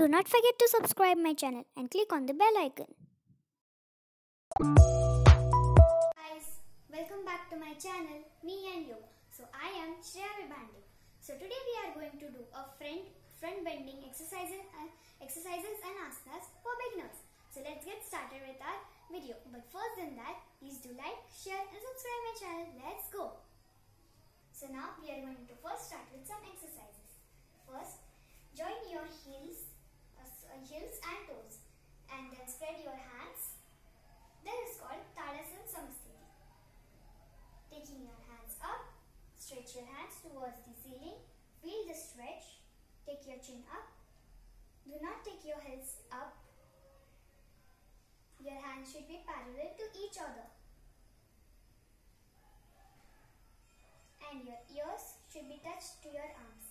Do not forget to subscribe my channel and click on the bell icon. Guys, welcome back to my channel, Me and You. So I am Shreya Vibhandu. So today we are going to do a front bending exercises and asanas for beginners. So let's get started with our video. But first than that, please do like, share and subscribe my channel. Let's go. So now we are going to first start with some exercises. First, join your heels and toes and then spread your hands. This is called Tadasana Samasthiti. Taking your hands up, stretch your hands towards the ceiling. Feel the stretch. Take your chin up. Do not take your heels up. Your hands should be parallel to each other. And your ears should be touched to your arms.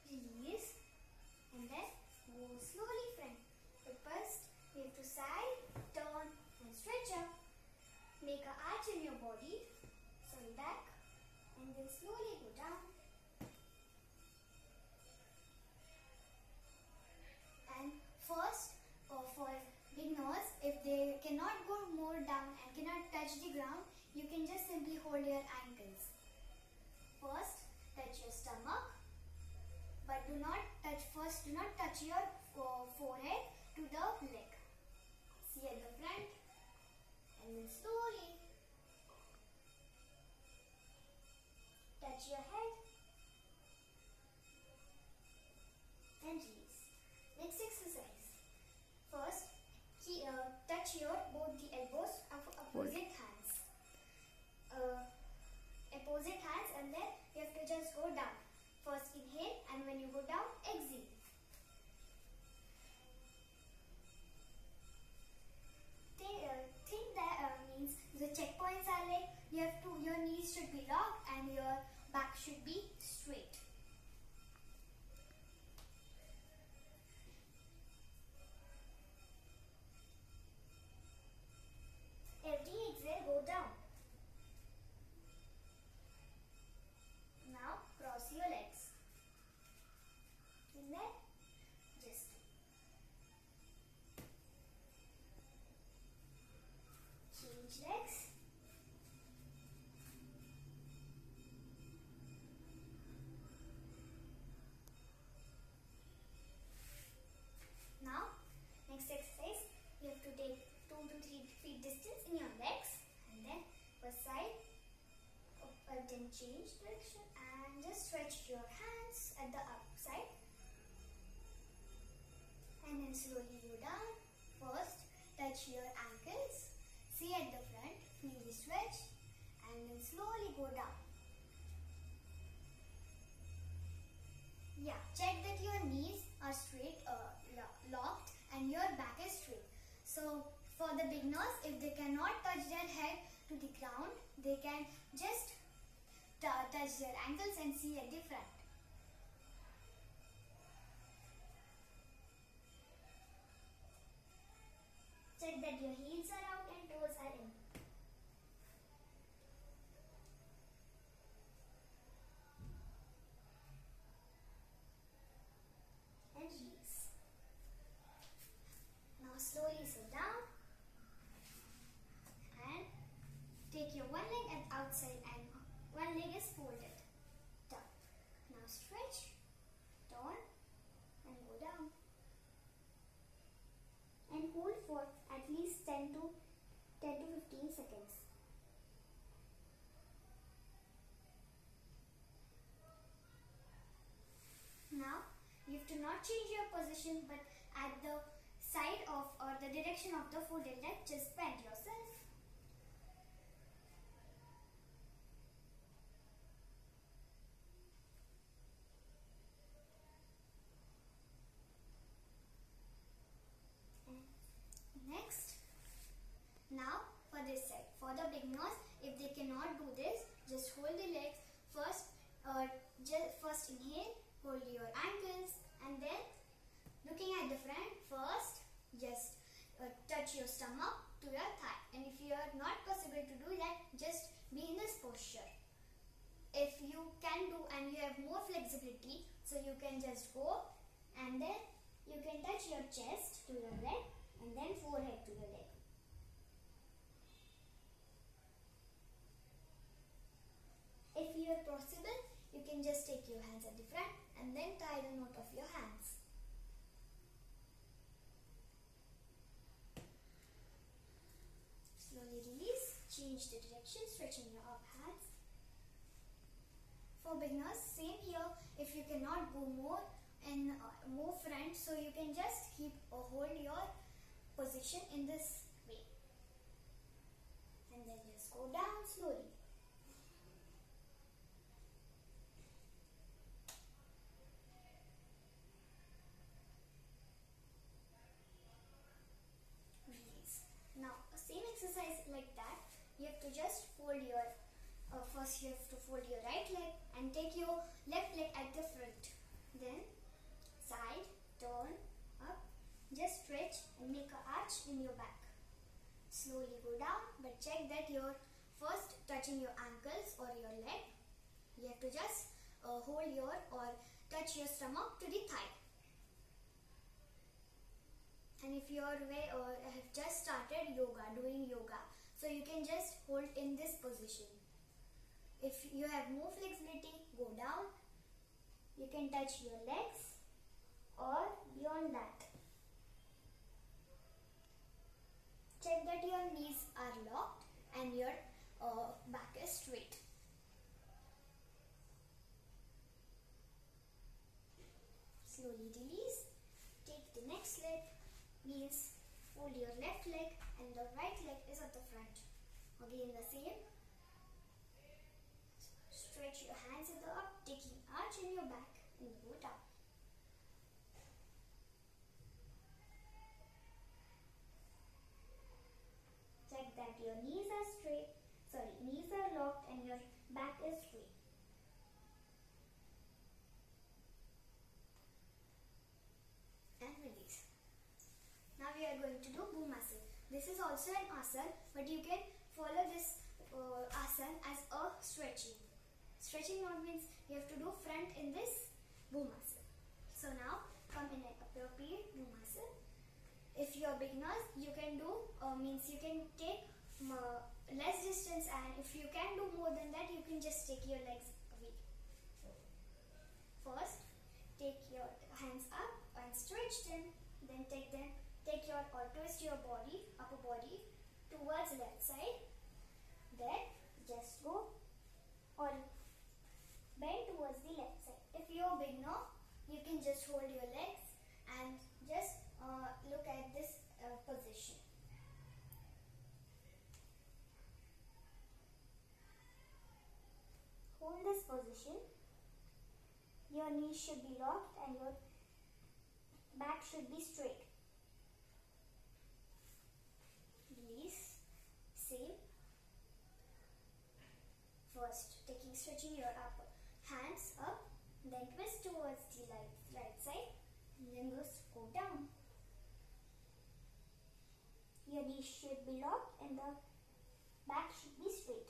Release and then go slowly front. But first, we have to side, turn and stretch up. Make an arch in your body, sorry back, and then slowly go down. And first, for beginners, if they cannot go more down and cannot touch the ground, you can just simply hold your ankles. First, touch your stomach. But do not touch your forehead to the leg. See at the front and then slowly touch your head and release. Next exercise. First, touch both the elbows of opposite hands. Opposite hands, and then you have to just go down. First inhale, and when you go down, exhale. Think that means the checkpoints are like your knees should be locked and your back should be straight. Every exhale, go down. Now cross your legs. And then just change legs. Now, next exercise, you have to take 2 to 3 feet distance in your legs and then first side, then change direction and just stretch your hands at the upside and then slowly go down. First, touch your ankles, see at the front, feel the stretch and then slowly go down. Yeah, check that your knees are straight, locked and your back is straight. So for the beginners, if they cannot touch their head to the ground, they can just touch their ankles and see at the front. Check that your heels are out and toes are in. And release. Now slowly sit down and take your one leg at outside and one leg is folded. Down. Now stretch, turn and go down. And hold for at least 10 to 15 seconds. Now you have to not change your position, but at the side of or the direction of the folded leg, just bend yourself. Next, now for this side. For the beginners, if they cannot do this, just hold the legs. First inhale, hold your ankles and then looking at the front, first just touch your stomach to your thigh. And if you are not possible to do that, just be in this posture. If you can do and you have more flexibility, So you can just go and then you can touch your chest to your leg and then forehead to your leg. If you are possible, you can just take your hands at the front and then tie the knot of your hands. Slowly release, change the direction, stretching your up hands. For beginners, same here. If you cannot go more front, so you can just hold your position in this way and then just go down slowly. Release. Now same exercise like that. You have to just fold your first you have to fold your right leg and take your left leg at the front. Then side, turn, up, just stretch and make an arch in your back. Slowly go down, but check that you're first touching your ankles or your leg. You have to just hold your or touch your stomach to the thigh. And if you are have just started doing yoga, so you can just hold in this position. If you have more flexibility, go down. You can touch your legs or beyond that. Check that your knees are locked and your back is straight. Slowly release. Take the next leg. Means fold your left leg and the right leg is at the front. Again the same. Stretch your hands at the up, taking arch in your back and go down. Check that your knees are locked and your back is straight. And release. Now we are going to do Bhumasa. This is also an asana, but you can follow this asana as a stretching. Stretching knot means you have to do front in this Bhumasa. So now come in an appropriate Bhumasa. If you are beginners, you can do means you can take less distance, and if you can do more than that, you can just take your legs away. First, take your hands up and stretch them. Then take your or twist your body, upper body towards left side. Then just go or bend towards the left side. If you are beginner, you can just hold your legs and just look at this position. Hold this position. Your knees should be locked and your back should be straight. Release. Same. First, stretching your upper hands up, then twist towards the right side, and then just go down. Your knees should be locked and the back should be straight.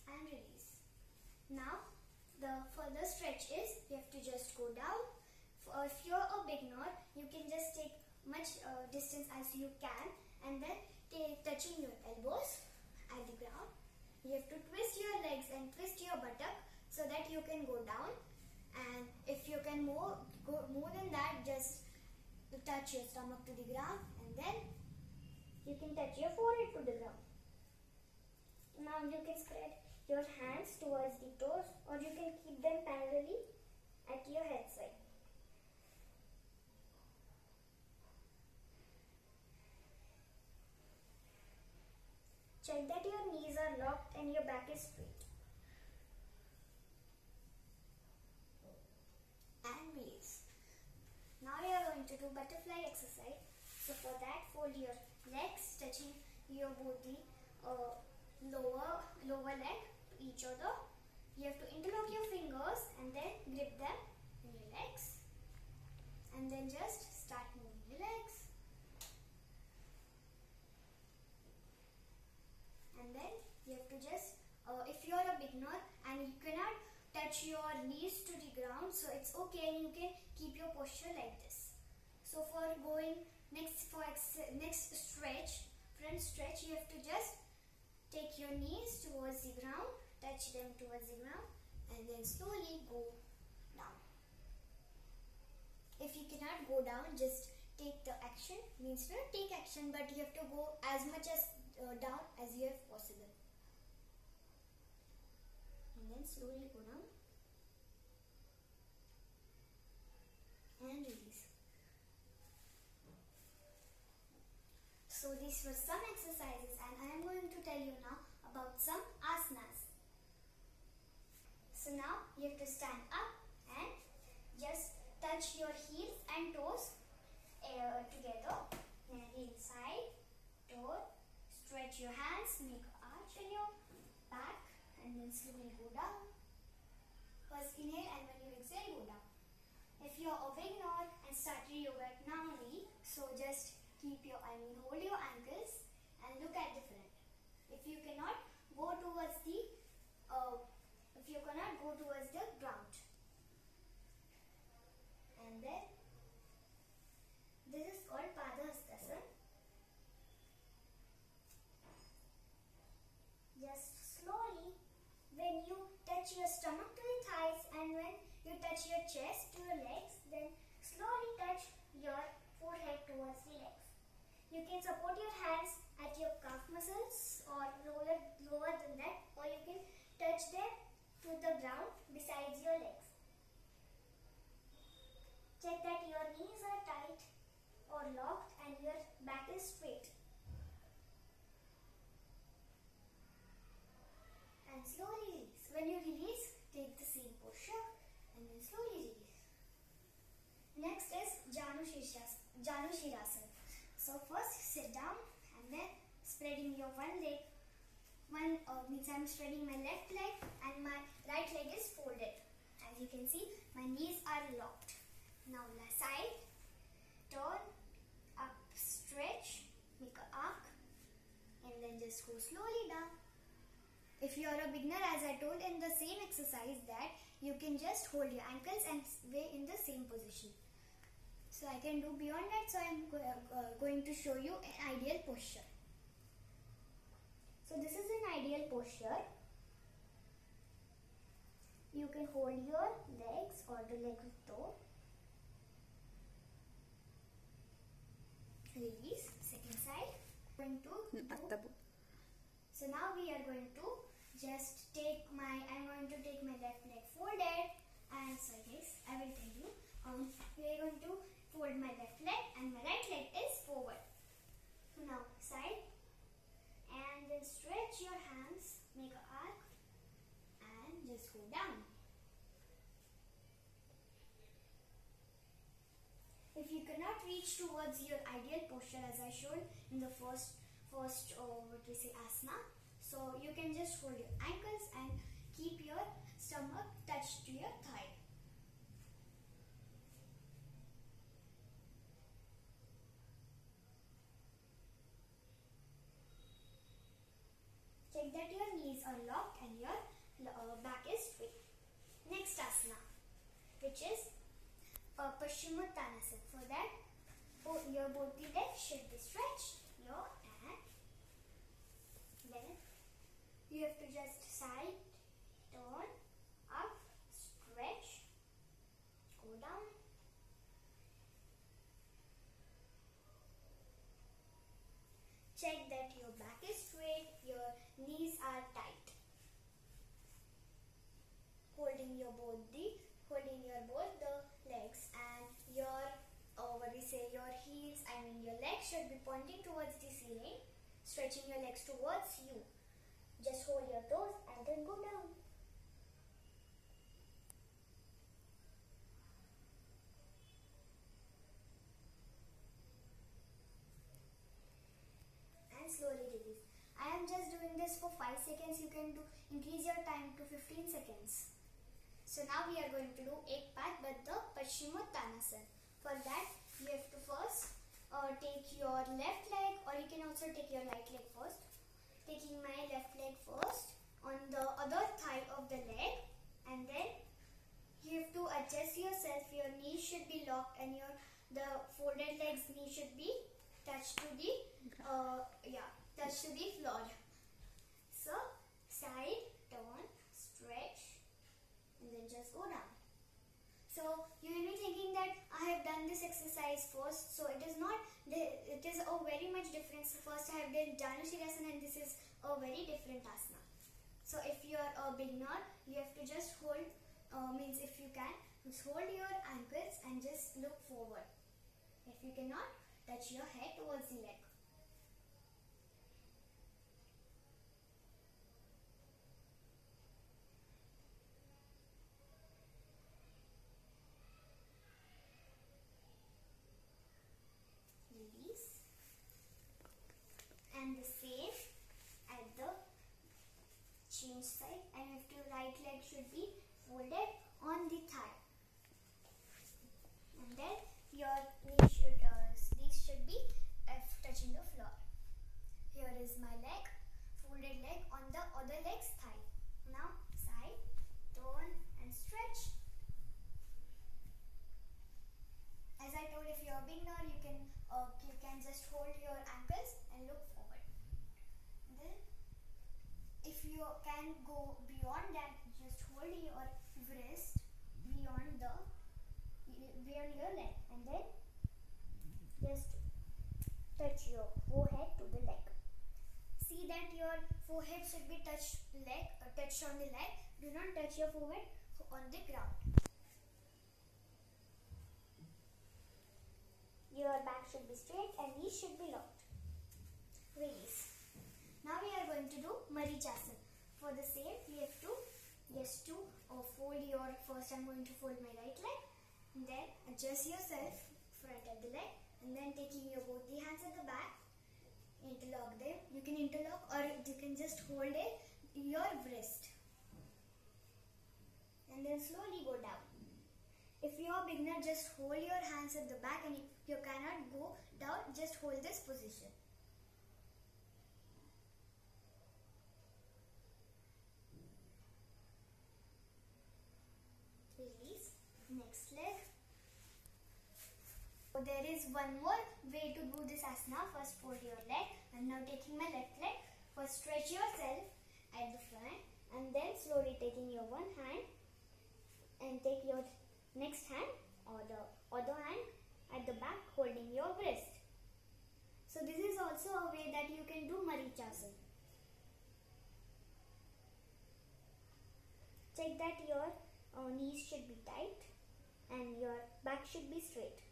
And release. Now, the further stretch is you have to just go down. If you're a beginner, you can just take much distance as you can, and then touching your elbows at the ground. You have to twist your legs and twist your buttock so that you can go down. And if you can go more than that, just touch your stomach to the ground, and then you can touch your forehead to the ground. Now you can spread your hands towards the toes, or you can keep them parallelly at your head side. Check that your knees are locked and your back is straight. And release. Now you are going to do butterfly exercise. So for that, fold your legs, touching your both the lower leg to each other. You have to interlock your fingers and then grip them in your legs. And then just start moving your legs. And then you have to just, if you are a beginner and you cannot touch your knees to the ground, so it's okay, and you can keep your posture like this. So for going next stretch, front stretch, you have to just take your knees towards the ground, touch them towards the ground, and then slowly go down. If you cannot go down, just take the action, means not take action, but you have to go as much as down as you have possible. And then slowly go down and release. So these were some exercises, and I am going to tell you now about some asanas. So now you have to stand up and just touch your heels and toes together. Then inside, toe, stretch your hands, make an arch in your back, and then slowly go down. First inhale, and when you exhale, go down. If you are a beginner and started yoga now only, so just hold your ankles and look at the front. If you cannot go towards the ground, and then this is called Padahastasana. Just slowly, when you touch your stomach to the thighs, and when you touch your chest to your legs, then slowly touch your forehead towards the legs. You can support your hands at your calf muscles or lower than that, or you can touch them to the ground besides your legs. Check that your knees are tight or locked and your back is straight. And slowly release. When you release, take the same posture and then slowly release. Next is Janu Shirasana. So first sit down and then spreading your one leg. Means I'm spreading my left leg and my right leg is folded. As you can see, my knees are locked. Now left side, turn, up, stretch, make an arc, and then just go slowly down. If you are a beginner, as I told in the same exercise, that you can just hold your ankles and stay in the same position. So I can do beyond that, so I am going to show you an ideal posture. So this is an ideal posture. You can hold your legs or the leg with toe. Release. Second side. So now we are going to just I'm going to take my left leg folded, and so guys, I will tell you. We are going to fold my left leg and my right leg is forward. So now side, and then stretch your hands, make an arc, and just go down. If you cannot reach towards your ideal posture, as I showed in the first asana, so you can just hold your ankles and keep your stomach touched to your thigh. Check that your knees are locked and your back is straight. Next asana, which is Paschimottanasana. For that, both the legs should be stretched here, and then you have to just side, turn, up, stretch, go down. Check that your back is straight, your knees are tight. Holding your both the legs, and your your legs should be pointing towards the ceiling, stretching your legs towards you. Just hold your toes and then go down. And slowly release. I am just doing this for 5 seconds. You can increase your time to 15 seconds. So now we are going to do Ek Path, but the Paschimottanasana. For that, you have to first take your left leg, or you can also take your right leg first. Taking my left leg first. and the folded legs knee should be touched to the floor. So side, turn, stretch, and then just go down. So you will be thinking that I have done this exercise first, so it is not. It is a very much difference. First I have done Dhanushirasana, and this is a very different asana. So if you are a beginner, you have to just hold. Means if you can, just hold your ankles and just look forward. If you cannot, touch your head towards the leg. Release. And the same at the change side, and if your right leg should be folded on the thigh, and then your these should be touching the floor. Here is my leg, folded leg on the other leg's thigh. Now side, turn and stretch. As I told, if you are a beginner, you can just hold your ankles and look forward. Then if you can go beyond that, just hold your wrist beyond your leg, and then just touch your forehead to the leg. See that your forehead should be touched on the leg. Do not touch your forehead on the ground. Your back should be straight and knees should be locked. Release. Now we are going to do Marichasana. For the same, we have to fold your. First, I'm going to fold my right leg, and then adjust yourself front of the leg, and then taking your both the hands at the back, interlock them. You can interlock, or you can just hold your wrist, and then slowly go down. If you are a beginner, just hold your hands at the back, and if you cannot go down, just hold this position. Release. Next leg. So there is one more way to do this asana. First fold your leg, and now taking my left leg. First stretch yourself at the front, and then slowly taking your one hand and take your next hand or the other hand at the back, holding your wrist. So this is also a way that you can do Marichasana. Check that your knees should be tight and your back should be straight.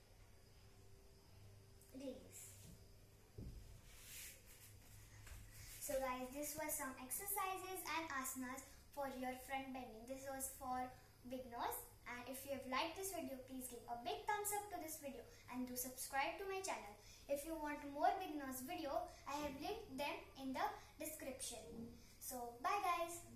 Release. So guys, this was some exercises and asanas for your front bending. This was for beginners, and if you have liked this video, please give a big thumbs up to this video and do subscribe to my channel. If you want more beginners video, I have linked them in the description. So bye guys.